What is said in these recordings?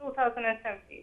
2017।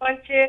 5-6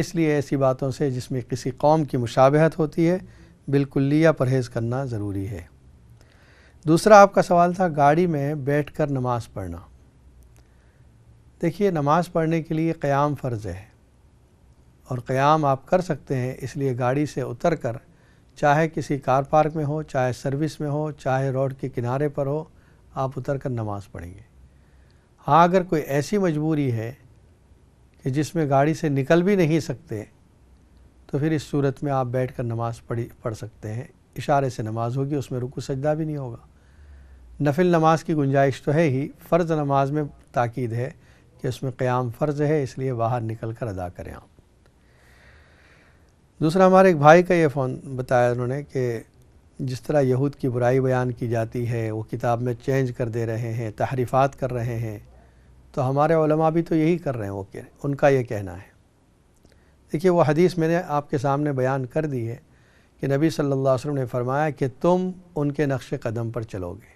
اس لیے ایسی باتوں سے جس میں کسی قوم کی مشابہت ہوتی ہے بالکلیہ پرہیز کرنا ضروری ہے۔ دوسرا آپ کا سوال تھا گاڑی میں بیٹھ کر نماز پڑھنا۔ دیکھیے نماز پڑھنے کے لیے قیام فرض ہے، اور قیام آپ کر سکتے ہیں، اس لیے گاڑی سے اتر کر چاہے کسی کار پارک میں ہو، چاہے سروس میں ہو، چاہے روڈ کے کنارے پر ہو، آپ اتر کر نماز پڑھیں گے۔ ہاں اگر کوئی ایسی مجبوری ہے کہ جس میں گاڑی سے نکل بھی نہیں سکتے تو پھر اس صورت میں آپ بیٹھ کر نماز پڑھ سکتے ہیں، اشارے سے نماز ہوگی، اس میں رکوع سجدہ بھی نہیں ہوگا۔ نفل نماز کی گنجائش تو ہے ہی، فرض نماز میں تاکید ہے کہ اس میں قیام فرض ہے، اس لیے باہر نکل کر ادا کریں آپ۔ دوسرا ہمارے ایک بھائی کا یہ فون بتایا انہوں نے کہ جس طرح یہود کی برائی بیان کی جاتی ہے، وہ کتاب میں چینج کر دے رہے ہیں، تحریفات کر رہے ہیں، تو ہمارے علماء بھی تو یہی کر رہے ہیں، وہ ان کا یہ کہنا ہے۔ دیکھیے وہ حدیث میں نے آپ کے سامنے بیان کر دی ہے کہ نبی صلی اللہ علیہ وسلم نے فرمایا کہ تم ان کے نقش قدم پر چلو گے،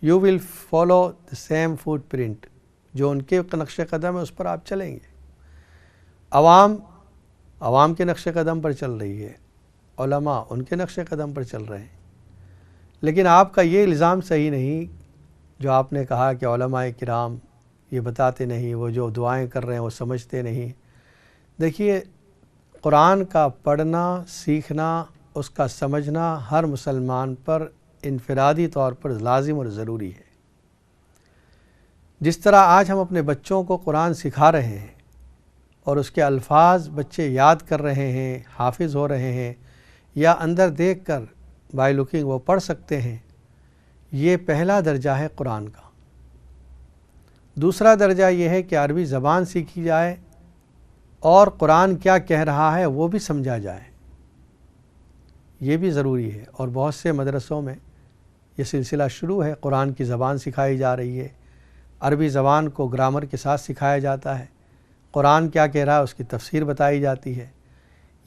you will follow the same footprint, جو ان کے نقش قدم ہے اس پر آپ چلیں گے۔ عوام کے نقش قدم پر چل رہی ہے، علماء ان کے نقش قدم پر چل رہے ہیں، لیکن آپ کا یہ الزام صحیح نہیں جو آپ نے کہا کہ علماء کرام یہ بتاتے نہیں، وہ جو دعائیں کر رہے ہیں وہ سمجھتے نہیں۔ دیکھیے قرآن کا پڑھنا، سیکھنا، اس کا سمجھنا ہر مسلمان پر انفرادی طور پر لازم اور ضروری ہے۔ جس طرح آج ہم اپنے بچوں کو قرآن سکھا رہے ہیں اور اس کے الفاظ بچے یاد کر رہے ہیں، حافظ ہو رہے ہیں، یا اندر دیکھ کر بائی لوکنگ وہ پڑھ سکتے ہیں، یہ پہلا درجہ ہے قرآن کا۔ دوسرا درجہ یہ ہے کہ عربی زبان سیکھی جائے اور قرآن کیا کہہ رہا ہے وہ بھی سمجھا جائے، یہ بھی ضروری ہے۔ اور بہت سے مدرسوں میں یہ سلسلہ شروع ہے، قرآن کی زبان سکھائی جا رہی ہے، عربی زبان کو گرامر کے ساتھ سکھایا جاتا ہے، قرآن کیا کہہ رہا ہے اس کی تفسیر بتائی جاتی ہے،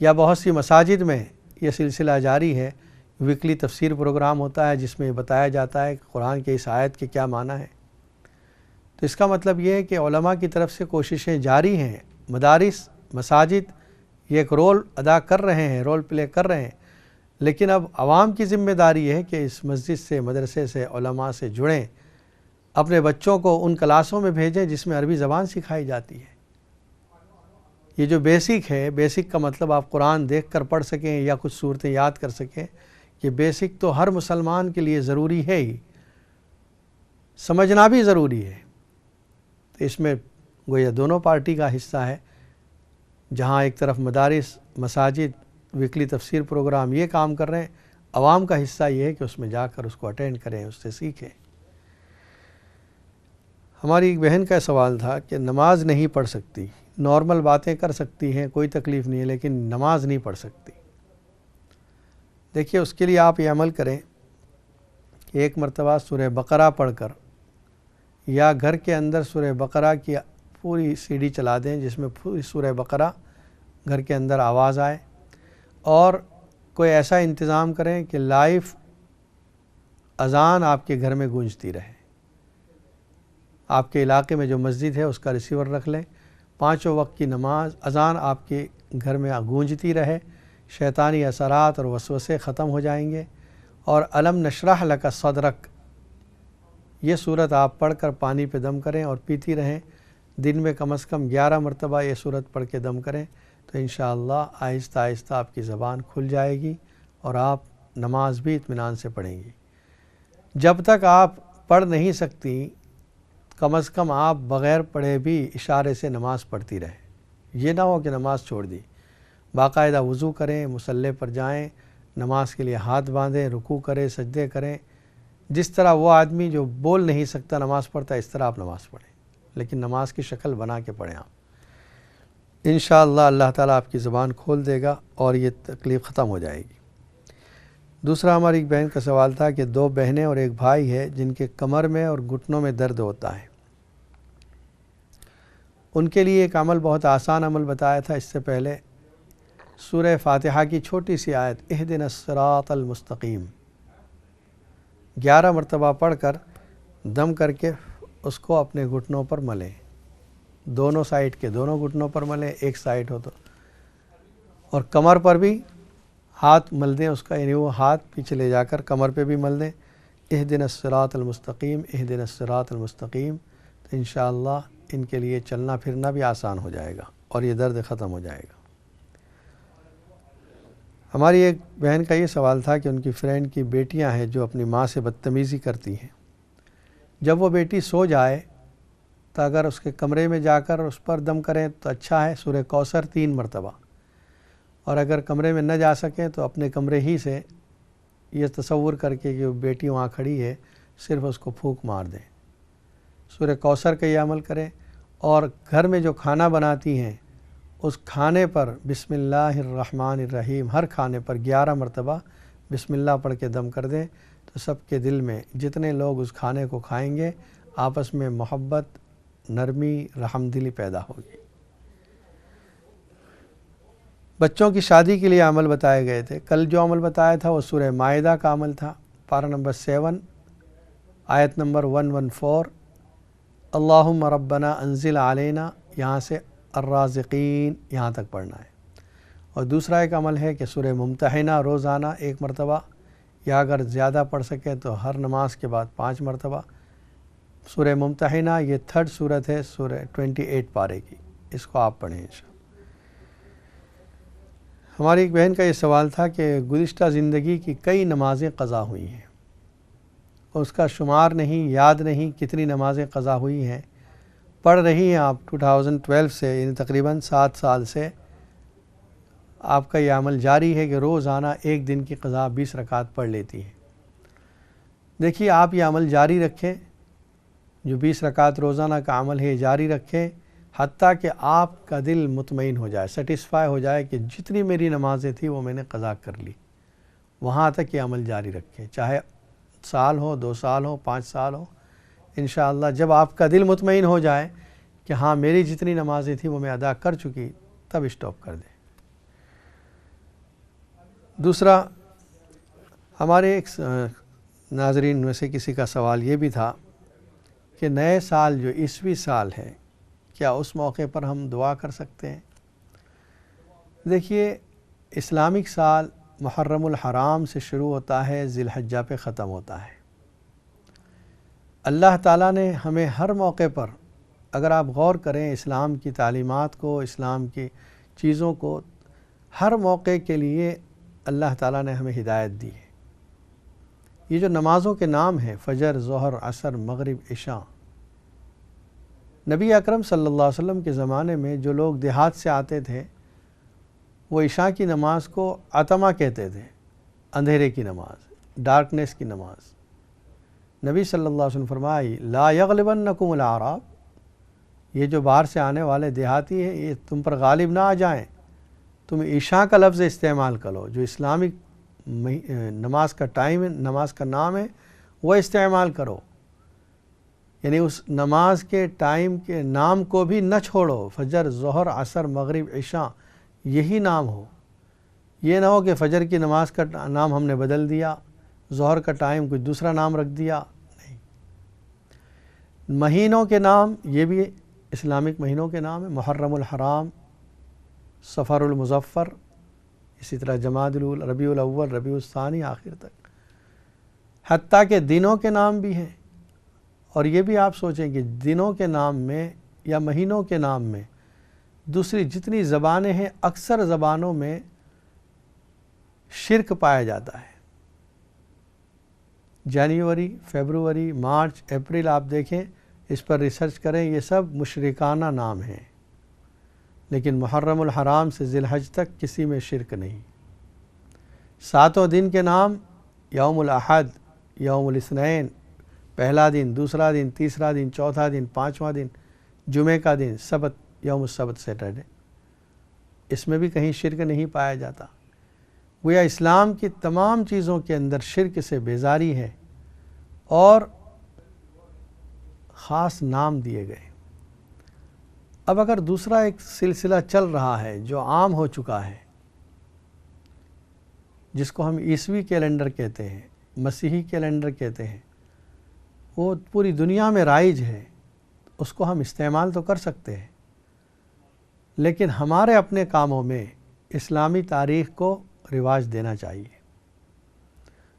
یا بہت سی مساجد میں یہ سلسلہ جاری ہے، ویکلی تفسیر پروگرام ہوتا ہے جس میں یہ بتایا جاتا ہے کہ قرآن کے اس آیت کے کیا معنی ہے۔ تو اس کا مطلب یہ ہے کہ علماء کی طرف سے کوششیں جاری ہیں، مدارس، مساجد یہ ایک رول ادا کر رہے ہیں، رول پلے کر رہے ہیں، لیکن اب عوام کی ذمہ داری ہے کہ اس مسجد سے، مدرسے سے، علماء سے جڑیں، اپنے بچوں کو ان کلاسوں میں بھیجیں جس میں عربی زبان سکھائی جاتی ہے۔ یہ جو بیسک ہے، بیسک کا مطلب آپ قرآن دیکھ کر پڑھ سکیں یا کچھ صورتیں یاد کر سکیں، یہ بیسک تو ہر مسلمان کے لیے ضروری ہے ہی، سمجھنا بھی ضروری ہے۔ تو اس میں گویا دونوں پارٹی کا حصہ ہے، جہاں ایک طرف مدارس، مساجد، ویکلی تفسیر پروگرام یہ کام کر رہے ہیں، عوام کا حصہ یہ ہے کہ اس میں جا کر اس کو اٹینڈ کریں، اس سے سیکھیں۔ ہماری ایک بہن کا سوال تھا کہ نماز نہیں پڑھ سکتی، نارمل باتیں کر سکتی ہیں، کوئی تکلیف نہیں ہے، لیکن نماز نہیں پڑھ سکتی۔ دیکھیے اس کے لیے آپ یہ عمل کریں کہ ایک مرتبہ سورہ بقرہ پڑھ کر یا گھر کے اندر سورہ بقرہ کی پوری سی ڈی چلا دیں جس میں پوری سورہ بقرہ گھر کے اندر آواز آئے، اور کوئی ایسا انتظام کریں کہ لائیو اذان آپ کے گھر میں گونجتی رہے۔ آپ کے علاقے میں جو مسجد ہے اس کا ریسیور رکھ لیں، 5 وقت کی نماز اذان آپ کے گھر میں گونجتی رہے، شیطانی اثرات اور وسوسے ختم ہو جائیں گے۔ اور الم نشرح لک صدرک یہ صورت آپ پڑھ کر پانی پہ دم کریں اور پیتی رہیں، دن میں کم از کم 11 مرتبہ یہ صورت پڑھ کے دم کریں، تو انشاءاللہ آہستہ آہستہ آپ کی زبان کھل جائے گی اور آپ نماز بھی اطمینان سے پڑھیں گی۔ جب تک آپ پڑھ نہیں سکتی، کم از کم آپ بغیر پڑھے بھی اشارے سے نماز پڑھتی رہیں، یہ نہ ہو کہ نماز چھوڑ دی۔ باقاعدہ وضو کریں، مصلی پر جائیں، نماز کے لیے ہاتھ باندھیں، رکوع کریں، سجدے کریں۔ جس طرح وہ آدمی جو بول نہیں سکتا نماز پڑھتا ہے، اس طرح آپ نماز پڑھیں، لیکن نماز کی شکل بنا کے پڑھیں آپ۔ انشاءاللہ اللہ تعالیٰ آپ کی زبان کھول دے گا اور یہ تکلیف ختم ہو جائے گی۔ دوسرا ہماری ایک بہن کا سوال تھا کہ 2 بہنیں اور ایک بھائی ہے جن کے کمر میں اور گھٹنوں میں درد ہوتا ہے، ان کے لیے ایک عمل، بہت آسان عمل بتایا تھا اس سے پہلے، سورہ فاتحہ کی چھوٹی سی آیت اہدنا الصراط المستقیم 11 مرتبہ پڑھ کر دم کر کے اس کو اپنے گھٹنوں پر ملیں، دونوں سائڈ کے دونوں گھٹنوں پر ملیں، ایک سائڈ ہو تو، اور کمر پر بھی ہاتھ مل دیں اس کا، یعنی وہ ہاتھ پیچھے لے جا کر کمر پہ بھی مل دیں، اہدنا الصراط المستقیم اہدنا الصراط المستقیم، تو انشاءاللہ ان کے لیے چلنا پھرنا بھی آسان ہو جائے گا اور یہ درد ختم ہو جائے گا۔ ہماری ایک بہن کا یہ سوال تھا کہ ان کی فرینڈ کی بیٹیاں ہیں جو اپنی ماں سے بدتمیزی کرتی ہیں، جب وہ بیٹی سو جائے تو اگر اس کے کمرے میں جا کر اس پر دم کریں تو اچھا ہے، سورہ کوثر 3 مرتبہ، اور اگر کمرے میں نہ جا سکیں تو اپنے کمرے ہی سے یہ تصور کر کے کہ وہ بیٹی وہاں کھڑی ہے صرف اس کو پھونک مار دیں، سورہ کوثر کا یہ عمل کریں، اور گھر میں جو کھانا بناتی ہیں اس کھانے پر بسم اللہ الرحمن الرحیم ہر کھانے پر 11 مرتبہ بسم اللہ پڑھ کے دم کر دیں، تو سب کے دل میں جتنے لوگ اس کھانے کو کھائیں گے آپس میں محبت، نرمی، رحم دلی پیدا ہوگی۔ بچوں کی شادی کے لیے عمل بتائے گئے تھے، کل جو عمل بتایا تھا وہ سورہ مائدہ کا عمل تھا، پارہ نمبر 7 آیت نمبر 114، اللہم ربنا انزل علینا، یہاں سے الرازقین یہاں تک پڑھنا ہے۔ اور دوسرا ایک عمل ہے کہ سورہ ممتحنہ روزانہ 1 مرتبہ، یا اگر زیادہ پڑھ سکیں تو ہر نماز کے بعد 5 مرتبہ۔ سورہ ممتحنہ یہ 3rd سورت ہے سورہ 28 پارے کی، اس کو آپ پڑھیں انشاءاللہ۔ ہماری ایک بہن کا یہ سوال تھا کہ گزشتہ زندگی کی کئی نمازیں قضا ہوئی ہیں، اس کا شمار نہیں، یاد نہیں کتنی نمازیں قضا ہوئی ہیں، پڑھ رہی ہیں آپ 2012 سے، یعنی تقریباً 7 سال سے آپ کا یہ عمل جاری ہے کہ روزانہ 1 دن کی قضا 20 رکعت پڑھ لیتی ہیں۔ دیکھیے آپ یہ عمل جاری رکھیں، جو 20 رکعت روزانہ کا عمل ہے جاری رکھیں، حتیٰ کہ آپ کا دل مطمئن ہو جائے، سیٹسفائی ہو جائے کہ جتنی میری نمازیں تھیں وہ میں نے قضا کر لی، وہاں تک یہ عمل جاری رکھیں، چاہے سال ہو، 2 سال ہو، 5 سال ہو، انشاءاللہ جب آپ کا دل مطمئن ہو جائے کہ ہاں میری جتنی نمازیں تھیں وہ میں ادا کر چکی، تب اسٹاپ کر دیں۔ دوسرا، ہمارے ایک ناظرین میں سے کسی کا سوال یہ بھی تھا کہ نئے سال جو عیسوی سال ہے، کیا اس موقع پر ہم دعا کر سکتے ہیں؟ دیکھیے اسلامک سال محرم الحرام سے شروع ہوتا ہے، ذی الحجہ پہ ختم ہوتا ہے۔ اللہ تعالیٰ نے ہمیں ہر موقع پر، اگر آپ غور کریں اسلام کی تعلیمات کو، اسلام کی چیزوں کو، ہر موقع کے لیے اللہ تعالیٰ نے ہمیں ہدایت دی ہے۔ یہ جو نمازوں کے نام ہیں فجر، ظہر، عصر، مغرب، عشاء، نبی اکرم صلی اللہ علیہ وسلم کے زمانے میں جو لوگ دیہات سے آتے تھے وہ عشاء کی نماز کو عتمہ کہتے تھے، اندھیرے کی نماز، ڈارکنیس کی نماز۔ نبی صلی اللہ علیہ وسلم فرمائی لا یغلبنکم الاعراب، یہ جو باہر سے آنے والے دیہاتی ہیں یہ تم پر غالب نہ آ جائیں، تم عشاء کا لفظ استعمال کرو، جو اسلامک نماز کا ٹائم ہے، نماز کا نام ہے، وہ استعمال کرو، یعنی اس نماز کے ٹائم کے نام کو بھی نہ چھوڑو، فجر، ظہر، عصر، مغرب، عشاء یہی نام ہو۔ یہ نہ ہو کہ فجر کی نماز کا نام ہم نے بدل دیا، ظہر کا ٹائم کچھ دوسرا نام رکھ دیا، نہیں۔ مہینوں کے نام یہ بھی اسلامک مہینوں کے نام ہیں، محرم الحرام، صفر المظفر، اسی طرح جمادی الاول، ربیع الاول، ربیع الثانی، آخر تک، حتیٰ کہ دنوں کے نام بھی ہیں۔ اور یہ بھی آپ سوچیں کہ دنوں کے نام میں یا مہینوں کے نام میں دوسری جتنی زبانیں ہیں اکثر زبانوں میں شرک پایا جاتا ہے۔ جنوری، فیبروری، مارچ، اپریل آپ دیکھیں، اس پر ریسرچ کریں، یہ سب مشرکانہ نام ہیں، لیکن محرم الحرام سے ذی الحج تک کسی میں شرک نہیں۔ 7 دن کے نام یوم الاحد، یوم الاثنین، پہلا دن، دوسرا دن، تیسرا دن، چوتھا دن، 5واں دن، جمعے کا دن، سبت، یوم السبت، سیٹرڈے، اس میں بھی کہیں شرک نہیں پایا جاتا۔ گویا اسلام کی تمام چیزوں کے اندر شرک سے بیزاری ہے اور خاص نام دیے گئے۔ اب اگر دوسرا ایک سلسلہ چل رہا ہے جو عام ہو چکا ہے، جس کو ہم عیسوی کیلنڈر کہتے ہیں، مسیحی کیلنڈر کہتے ہیں، وہ پوری دنیا میں رائج ہے، اس کو ہم استعمال تو کر سکتے ہیں، لیکن ہمارے اپنے کاموں میں اسلامی تاریخ کو رواج دینا چاہیے۔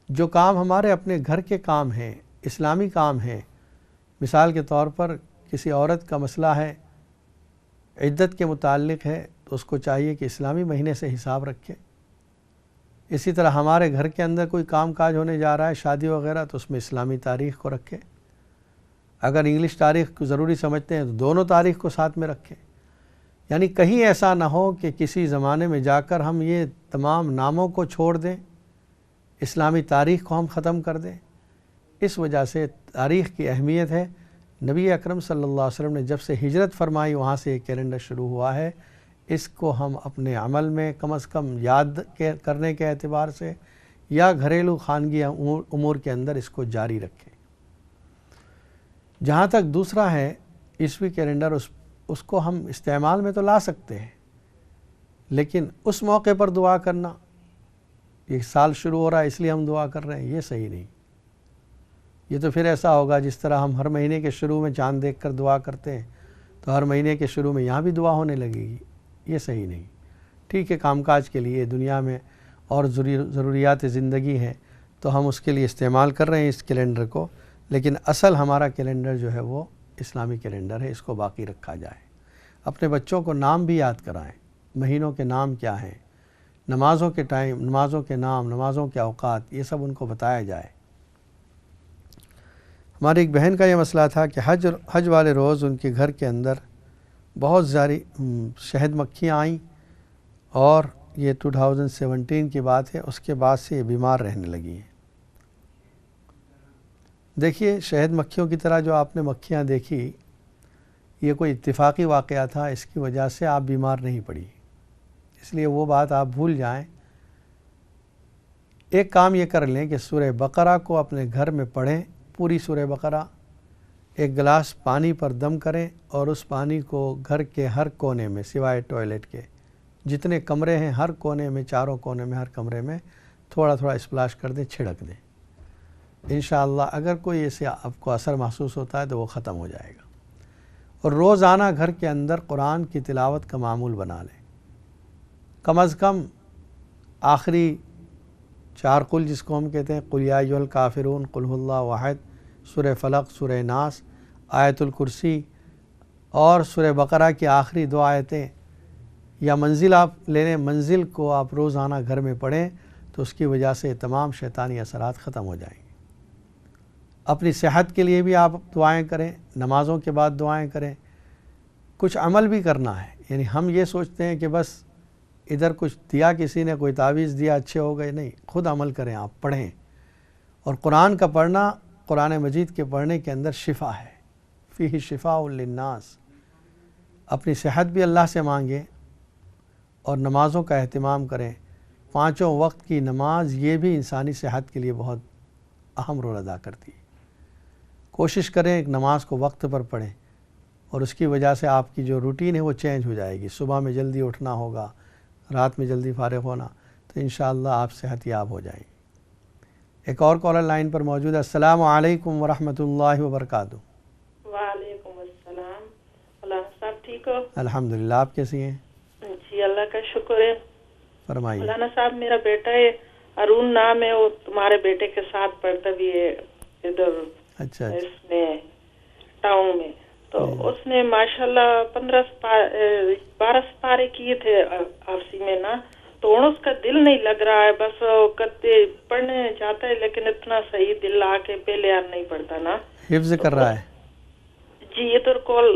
جو کام ہمارے اپنے گھر کے کام ہیں، اسلامی کام ہیں، مثال کے طور پر کسی عورت کا مسئلہ ہے، عدت کے متعلق ہے، تو اس کو چاہیے کہ اسلامی مہینے سے حساب رکھے۔ اسی طرح ہمارے گھر کے اندر کوئی کام کاج ہونے جا رہا ہے، شادی وغیرہ، تو اس میں اسلامی تاریخ کو رکھے۔ اگر انگلش تاریخ کو ضروری سمجھتے ہیں تو دونوں تاریخ کو ساتھ میں رکھیں۔ یعنی کہیں ایسا نہ ہو کہ کسی زمانے میں جا کر ہم یہ تمام ناموں کو چھوڑ دیں، اسلامی تاریخ کو ہم ختم کر دیں۔ اس وجہ سے تاریخ کی اہمیت ہے۔ نبی اکرم صلی اللہ علیہ وسلم نے جب سے ہجرت فرمائی وہاں سے یہ کیلنڈر شروع ہوا ہے، اس کو ہم اپنے عمل میں کم از کم یاد کرنے کے اعتبار سے یا گھریلو خانگی امور کے اندر اس کو جاری رکھیں۔ جہاں تک دوسرا ہے عیسوی کیلنڈر، اس کو ہم استعمال میں تو لا سکتے ہیں، لیکن اس موقع پر دعا کرنا، یہ سال شروع ہو رہا ہے اس لیے ہم دعا کر رہے ہیں، یہ صحیح نہیں۔ یہ تو پھر ایسا ہوگا جس طرح ہم ہر مہینے کے شروع میں چاند دیکھ کر دعا کرتے ہیں تو ہر مہینے کے شروع میں یہاں بھی دعا ہونے لگے گی، یہ صحیح نہیں۔ ٹھیک ہے، کام کاج کے لیے دنیا میں اور ضروریات زندگی ہیں تو ہم اس کے لیے استعمال کر رہے ہیں اس کیلنڈر کو، لیکن اصل ہمارا کیلنڈر جو ہے وہ اسلامی کیلنڈر ہے، اس کو باقی رکھا جائے۔ اپنے بچوں کو نام بھی یاد کرائیں، مہینوں کے نام کیا ہیں، نمازوں کے ٹائم، نمازوں کے نام، نمازوں کے اوقات، یہ سب ان کو بتایا جائے۔ ہماری ایک بہن کا یہ مسئلہ تھا کہ حج والے روز ان کے گھر کے اندر بہت ساری شہد مکھیاں آئیں، اور یہ 2017 کی بات ہے، اس کے بعد سے یہ بیمار رہنے لگی ہیں۔ دیکھیے، شہد مکھیوں کی طرح جو آپ نے مکھیاں دیکھی، یہ کوئی اتفاقی واقعہ تھا، اس کی وجہ سے آپ بیمار نہیں پڑی، اس لیے وہ بات آپ بھول جائیں۔ ایک کام یہ کر لیں کہ سورہ بقرہ کو اپنے گھر میں پڑھیں، پوری سورہ بقرہ، ایک گلاس پانی پر دم کریں اور اس پانی کو گھر کے ہر کونے میں سوائے ٹوائلٹ کے جتنے کمرے ہیں ہر کونے میں، چاروں کونے میں، ہر کمرے میں تھوڑا تھوڑا اسپلاش کر دیں، چھڑک دیں۔ انشاءاللہ اگر کوئی اسے آپ کو اثر محسوس ہوتا ہے تو وہ ختم ہو جائے گا۔ اور روزانہ گھر کے اندر قرآن کی تلاوت کا معمول بنا لیں، کم از کم آخری 4 قل جس کو ہم کہتے ہیں، قل یا ایھا الکافرون، قل ھو اللہ احد، سورہ فلق، سورہ ناس، آیت الکرسی اور سورہ بقرہ کی آخری 2 آیتیں، یا منزل آپ لے لیں، منزل کو آپ روزانہ گھر میں پڑھیں تو اس کی وجہ سے تمام شیطانی اثرات ختم ہو جائیں گے۔ اپنی صحت کے لیے بھی آپ دعائیں کریں، نمازوں کے بعد دعائیں کریں، کچھ عمل بھی کرنا ہے۔ یعنی ہم یہ سوچتے ہیں کہ بس ادھر کچھ دیا کسی نے، کوئی تعویذ دیا اچھے ہو گئے، نہیں، خود عمل کریں، آپ پڑھیں۔ اور قرآن کا پڑھنا، قرآن مجید کے پڑھنے کے اندر شفا ہے، فیہ شفاء للناس۔ اپنی صحت بھی اللہ سے مانگیں اور نمازوں کا اہتمام کریں۔ 5 وقت کی نماز یہ بھی انسانی صحت کے لیے بہت اہم رول ادا کرتی ہے۔ کوشش کریں ایک نماز کو وقت پر پڑھیں، اور اس کی وجہ سے آپ کی جو روٹین ہے وہ چینج ہو جائے گی۔ صبح میں جلدی اٹھنا ہوگا، رات میں جلدی فارغ ہونا، تو انشاءاللہ آپ صحت یاب ہو جائیں گے۔ ایک اور کالر لائن پر موجود ہے۔ السلام علیکم ورحمۃ اللہ وبرکاتہ۔ وعلیکم السلام۔ مولانا صاحب ٹھیک ہو؟ الحمدللہ، آپ کیسی ہیں؟ جی اللہ کا شکر ہے۔ فرمائیے۔ مولانا صاحب میرا بیٹا ہے، ارون نام ہے، وہ تمہارے بیٹے کے ساتھ پڑھتا بھی ہے ادھر اچھا اس میں ٹاؤن میں، تو اس نے ماشاءاللہ 12 سپارے کیے تھے آفسی میں نا، تو اس کا دل نہیں لگ رہا ہے، بس کرتے پڑھنے جاتا ہے لیکن اتنا صحیح دل آ کے پہلے یار نہیں پڑھتا نا۔ حفظ کر رہا ہے؟ جی ادھر کول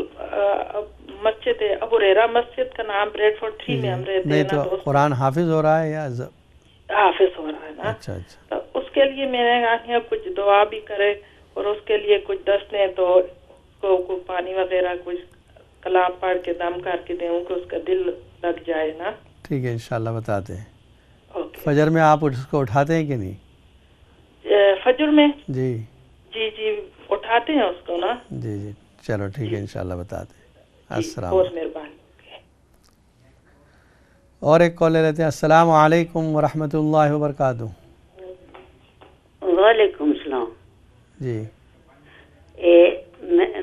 مسجد ہے، ابو ریرا مسجد کا نام، بریڈ فورڈ 3 میں ہم رہتے ہیں نا۔ نہیں تو قرآن حافظ ہو رہا ہے یا حافظ ہو رہا ہے نا؟ اچھا اچھا۔ تو اس کے لیے میں نے کہا کچھ دعا بھی کرے اور اس کے لیے کچھ دس دیں تو کو پانی وغیرہ کچھ کلام پڑھ کے دم کر کے دیں کہ اس کا دل لگ جائے نا۔ ٹھیک ہے، انشاءاللہ بتاتے ہیں۔ اوکے۔ فجر میں آپ اس کو اٹھاتے ہیں کہ نہیں؟ فجر میں جی جی جی اٹھاتے ہیں اس کو نا۔ جی جی، چلو ٹھیک ہے، انشاءاللہ بتاتے ہیں۔ السلام بہت مہربانی۔ اور ایک کال لے لیتے ہیں۔ السلام علیکم ورحمۃ اللہ وبرکاتہ۔ وعلیکم السلام۔ جی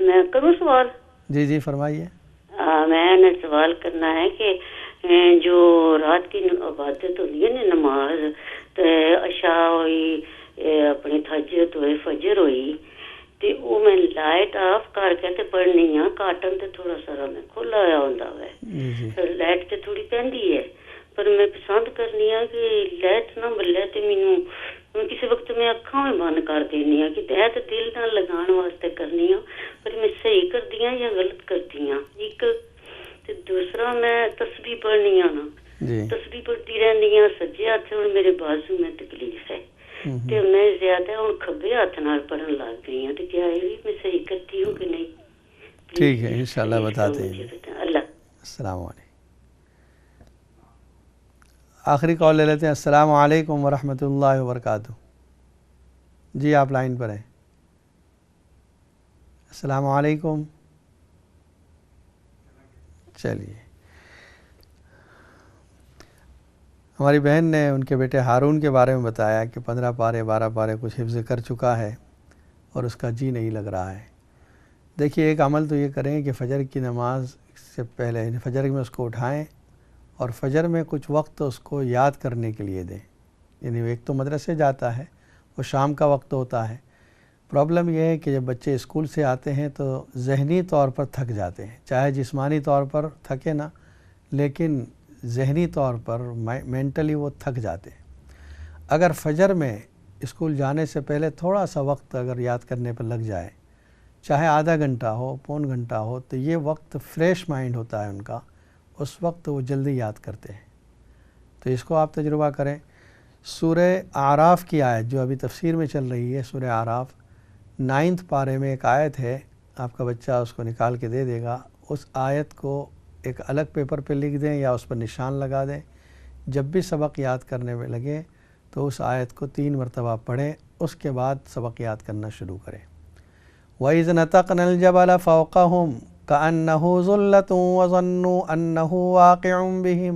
میں کروں سوال؟ جی جی فرمائیے۔ میں نے سوال کرنا ہے کہ جو رات کی عبادت ہوتی ہے نا، نماز تے عشاء ہوئی، اپنی تہجد ہوئی، فجر ہوئی، تے وہ میں لائٹ آف کر کے تے پڑھنی ہاں. کاٹن تے تھوڑا سارا میں کھلا ہوا ہوندا ہے، لائٹ تے تھوڑی پیندی ہے، پر میں پسند کرنی ہاں کہ لائٹ نہ بلے تے مینوں کسی وقت میں اکھاں بھی بند کر دینی ہاں کہ تے دل نہ لگان واسطے کرنی ہاں، پر میں صحیح کردی ہاں یا غلط کردی ہاں. ایک تے دوسرا میں تسبیح پڑھنی ہاں نا، تسبیح پڑھتی رہنی ہاں. سجے ہاتھ ہن میرے بازو میں تکلیف ہے تے میں زیادہ ہن کھبے ہاتھ نال پڑھن لگ گئی ہوں، تے کیا یہ بھی میں صحیح کرتی ہوں کہ نہیں؟ ٹھیک ہے، انشاءاللہ بتاتے ہیں. اللہ السلام علیکم. آخری کال لے لیتے ہیں. السلام علیکم ورحمۃ اللہ وبرکاتہ. جی آپ لائن پر ہیں. السلام علیکم. چلیے، ہماری بہن نے ان کے بیٹے ہارون کے بارے میں بتایا کہ 15 پارے 12 پارے کچھ حفظ کر چکا ہے اور اس کا جی نہیں لگ رہا ہے. دیکھیے، ایک عمل تو یہ کریں کہ فجر کی نماز سے پہلے فجر میں اس کو اٹھائیں اور فجر میں کچھ وقت اس کو یاد کرنے کے لیے دیں. یعنی ایک تو مدرسے جاتا ہے، وہ شام کا وقت ہوتا ہے. پرابلم یہ ہے کہ جب بچے اسکول سے آتے ہیں تو ذہنی طور پر تھک جاتے ہیں، چاہے جسمانی طور پر تھکے نہ، لیکن ذہنی طور پر مینٹلی وہ تھک جاتے ہیں. اگر فجر میں اسکول جانے سے پہلے تھوڑا سا وقت اگر یاد کرنے پر لگ جائے، چاہے آدھا گھنٹہ ہو، پون گھنٹہ ہو، تو یہ وقت فریش مائنڈ ہوتا ہے ان کا، اس وقت وہ جلدی یاد کرتے ہیں. تو اس کو آپ تجربہ کریں. سورہ اعراف کی آیت جو ابھی تفسیر میں چل رہی ہے، سورہ اعراف 9 پارے میں ایک آیت ہے، آپ کا بچہ اس کو نکال کے دے دے گا. اس آیت کو ایک الگ پیپر پہ لکھ دیں یا اس پر نشان لگا دیں. جب بھی سبق یاد کرنے میں لگے تو اس آیت کو 3 مرتبہ پڑھیں، اس کے بعد سبق یاد کرنا شروع کریں. وَإِذْ نَتَقْنَا الْجَبَلَ فَوْقَهُمْ كَأَنَّهُ ظُلَّةٌ وَظَنُّوا أَنَّهُ واقع بِهِمْ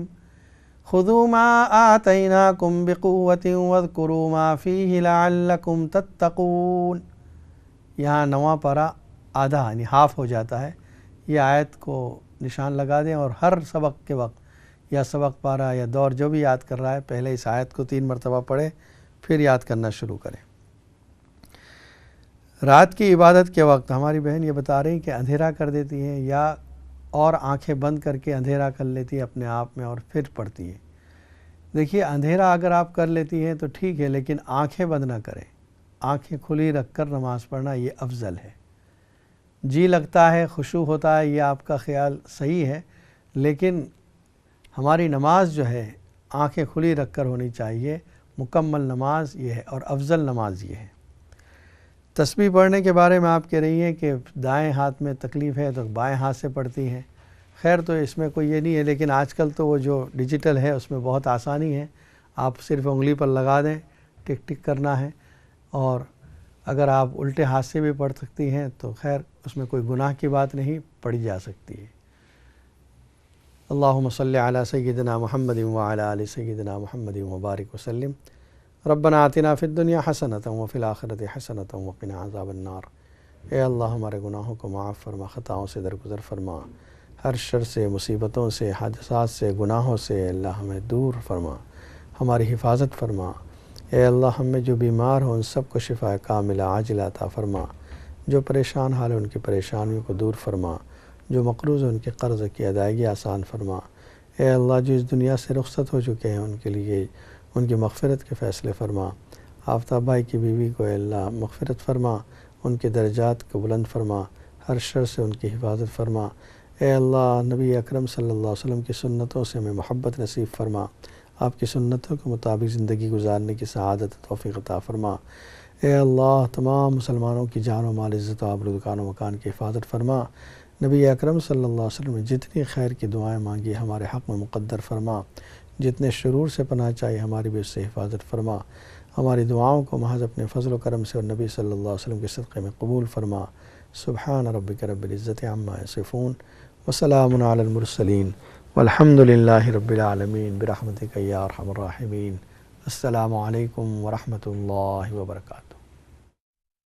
خُذُوا مَا آتَيْنَاكُمْ بِقُوَّةٍ وَاذْكُرُوا مَا فِيهِ لَعَلَّكُمْ تَتَّقُونَ. یہاں 9واں پارہ آدھا یعنی ہاف ہو جاتا ہے. یہ آیت کو نشان لگا دیں اور ہر سبق کے وقت یا سبق پارہ یا دور جو بھی یاد کر رہا ہے، پہلے اس آیت کو 3 مرتبہ پڑھے، پھر یاد کرنا شروع کریں. رات کی عبادت کے وقت ہماری بہن یہ بتا رہی کہ اندھیرا کر دیتی ہیں یا اور آنکھیں بند کر کے اندھیرا کر لیتی ہے اپنے آپ میں اور پھر پڑھتی ہے. دیکھیے، اندھیرا اگر آپ کر لیتی ہیں تو ٹھیک ہے، لیکن آنکھیں بند نہ کریں. آنکھیں کھلی رکھ کر نماز پڑھنا یہ افضل ہے. جی لگتا ہے، خشوع ہوتا ہے، یہ آپ کا خیال صحیح ہے، لیکن ہماری نماز جو ہے آنکھیں کھلی رکھ کر ہونی چاہیے. مکمل نماز یہ ہے اور افضل نماز یہ ہے. تسبیح پڑھنے کے بارے میں آپ کہہ رہی ہیں کہ دائیں ہاتھ میں تکلیف ہے تو بائیں ہاتھ سے پڑھتی ہیں. خیر، تو اس میں کوئی یہ نہیں ہے، لیکن آج کل تو وہ جو ڈیجیٹل ہے اس میں بہت آسانی ہے. آپ صرف انگلی پر لگا دیں، ٹک ٹک کرنا ہے. اور اگر آپ الٹے ہاتھ سے بھی پڑھ سکتی ہیں تو خیر، اس میں کوئی گناہ کی بات نہیں، پڑھی جا سکتی ہے. اللہم صلی علی سیدنا محمد وعلی آل سیدنا محمد وبارک وسلم. ربنا آتنا فی الدنیا حسنۃ وفی الآخرۃ حسنۃ وقنا عذاب النار. اے اللہ، ہمارے گناہوں کو معاف فرما، خطاؤں سے درگزر فرما، ہر شر سے، مصیبتوں سے، حادثات سے، گناہوں سے اللہ ہمیں دور فرما، ہماری حفاظت فرما. اے اللہ، ہم میں جو بیمار ہوں ان سب کو شفا کاملہ عاجلہ عطا فرما. جو پریشان حال ہیں ان کی پریشانیوں کو دور فرما، جو مقروض ہیں ان کے قرض کی ادائیگی آسان فرما. اے اللہ، جو اس دنیا سے رخصت ہو چکے ہیں ان کے لیے ان کی مغفرت کے فیصلے فرما. آفتاب بھائی کی بیوی کو اے اللہ مغفرت فرما، ان کے درجات کو بلند فرما، ہر شر سے ان کی حفاظت فرما. اے اللہ، نبی اکرم صلی اللہ علیہ وسلم کی سنتوں سے ہمیں محبت نصیب فرما، آپ کی سنتوں کے مطابق زندگی گزارنے کی سعادت توفیق عطا فرما. اے اللہ، تمام مسلمانوں کی جان و مال، عزت و آبرو، دکان و مکان کی حفاظت فرما. نبی اکرم صلی اللہ علیہ وسلم نے جتنی خیر کی دعائیں مانگی ہمارے حق میں مقدر فرما، جتنے شرور سے پناہ چاہیے ہماری بھی اس سے حفاظت فرما. ہماری دعاؤں کو محض اپنے فضل و کرم سے اور نبی صلی اللہ علیہ وسلم کے صدقے میں قبول فرما. سبحان ربک رب العزت عما یصفون وسلام علی المرسلین والحمد للہ رب العالمین برحمتک یا ارحم الراحمین. السلام علیکم ورحمۃ اللہ وبرکاتہ.